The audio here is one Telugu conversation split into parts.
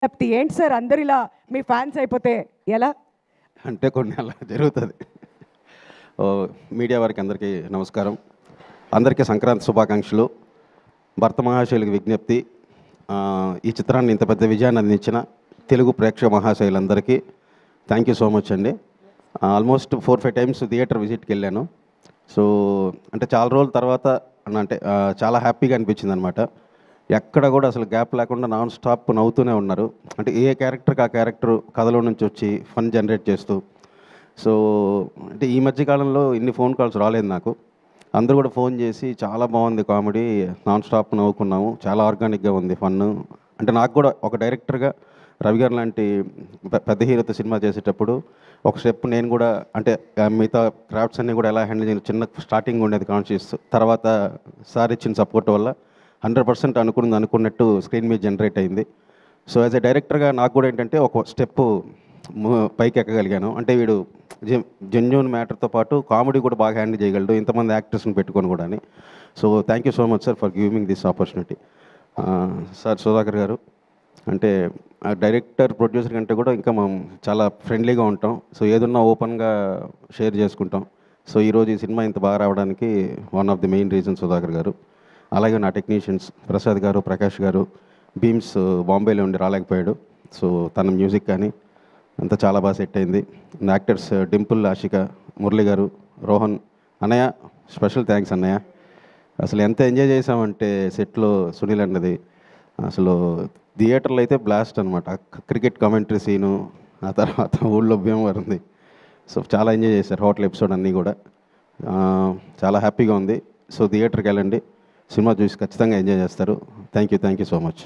విజ్ఞప్తి ఏంటి సార్ అందరు ఇలా మీ ఫ్యాన్స్ అయిపోతే ఎలా? అంటే కొన్ని అలా జరుగుతుంది. మీడియా వారికి అందరికీ నమస్కారం. అందరికీ సంక్రాంతి శుభాకాంక్షలు. భర్త మహాశయులకు విజ్ఞప్తి, ఈ చిత్రాన్ని ఇంత పెద్ద విజయాన్ని అందించిన తెలుగు ప్రేక్షక మహాశయులందరికీ థ్యాంక్ యూ సో మచ్ అండి. ఆల్మోస్ట్ 4-5 టైమ్స్ థియేటర్ విజిట్కి వెళ్ళాను. సో అంటే చాలా రోజుల తర్వాత అంటే చాలా హ్యాపీగా అనిపించింది అనమాట. ఎక్కడ కూడా అసలు గ్యాప్ లేకుండా నాన్ స్టాప్ నవ్వుతూనే ఉన్నారు. అంటే ఏ క్యారెక్టర్కి ఆ క్యారెక్టర్ కథలో నుంచి వచ్చి ఫన్ జనరేట్ చేస్తూ. సో అంటే ఈ మధ్యకాలంలో ఇన్ని ఫోన్ కాల్స్ రాలేదు నాకు. అందరూ కూడా ఫోన్ చేసి చాలా బాగుంది కామెడీ, నాన్ స్టాప్ నవ్వుకున్నాము, చాలా ఆర్గానిక్గా ఉంది ఫన్. అంటే నాకు కూడా ఒక డైరెక్టర్గా రవి గారు లాంటి పెద్ద హీరోతో సినిమా చేసేటప్పుడు ఒక స్టెప్ నేను కూడా అంటే మిగతా క్రాఫ్ట్స్ అన్నీ కూడా ఎలా హ్యాండిల్ చేయాలి, చిన్న స్టార్టింగ్ ఉండేది కాన్షియస్. తర్వాత సార్ ఇచ్చిన సపోర్ట్ వల్ల 100% అనుకున్నట్టు స్క్రీన్ మీద జనరేట్ అయింది. సో యాజ్ ఎ డైరెక్టర్గా నాకు కూడా ఏంటంటే ఒక స్టెప్ పైకి ఎక్కగలిగాను. అంటే వీడు జెన్యూన్ మ్యాటర్తో పాటు కామెడీ కూడా బాగా హ్యాండిల్ చేయగలడు, ఇంతమంది యాక్టర్స్ని పెట్టుకొని కూడా అని. So thank you so much sir for giving this opportunity. Sir Sudhakar గారు అంటే డైరెక్టర్ ప్రొడ్యూసర్ కంటే కూడా ఇంకా మనం చాలా ఫ్రెండ్లీగా ఉంటాం. సో ఏదున్నా ఓపెన్గా షేర్ చేసుకుంటాం. సో ఈరోజు ఈ సినిమా ఇంత బాగా రావడానికి one of the main reason Sudhakar గారు. అలాగే నా టెక్నీషియన్స్ ప్రసాద్ గారు, ప్రకాష్ గారు. బీమ్స్ బాంబేలో ఉండి రాలేకపోయాడు. సో తన మ్యూజిక్ కానీ అంతా చాలా బాగా సెట్ అయింది. నా యాక్టర్స్ డింపుల్, ఆషిక, మురళి గారు, రోహన్ అన్నయ్య, స్పెషల్ థ్యాంక్స్ అన్నయ్య. అసలు ఎంత ఎంజాయ్ చేసామంటే సెట్లో సునీల్ అన్నది అసలు థియేటర్లో అయితే బ్లాస్ట్ అనమాట. క్రికెట్ కామెంటరీ సీను, ఆ తర్వాత ఊళ్ళో భీమవరం ఉంది. సో చాలా ఎంజాయ్ చేశారు హోటల్ ఎపిసోడ్ అన్నీ కూడా. చాలా హ్యాపీగా ఉంది. సో థియేటర్కి వెళ్ళండి, సినిమా చూసి ఖచ్చితంగా ఎంజాయ్ చేస్తారు. Thank you so much.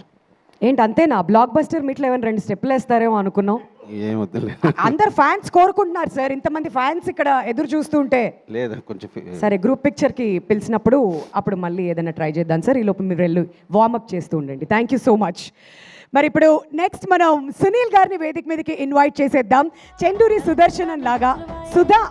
ఏంటి అంతేనా? బ్లాక్ బస్టర్ మీట్లో ఏమైనా 2 స్టెప్పులు వేస్తారేమో అనుకున్నాం. ఏం వద్దులే, అందరు ఫ్యాన్స్ కోరుకుంటున్నారు సార్, ఇంతమంది ఫ్యాన్స్ ఇక్కడ ఎదురు చూస్తుంటే. లేదా కొంచెం సరే గ్రూప్ పిక్చర్కి పిలిచినప్పుడు అప్పుడు మళ్ళీ ఏదైనా ట్రై చేద్దాం సార్. ఈ లోపు మీరు వెళ్ళి వార్మప్ చేస్తూ ఉండండి. Thank you so much. మరి ఇప్పుడు నెక్స్ట్ మనం సునీల్ గారిని వేదిక మీదకి ఇన్వైట్ చేసేద్దాం. చెండూరి సుదర్శనం లాగా సుధా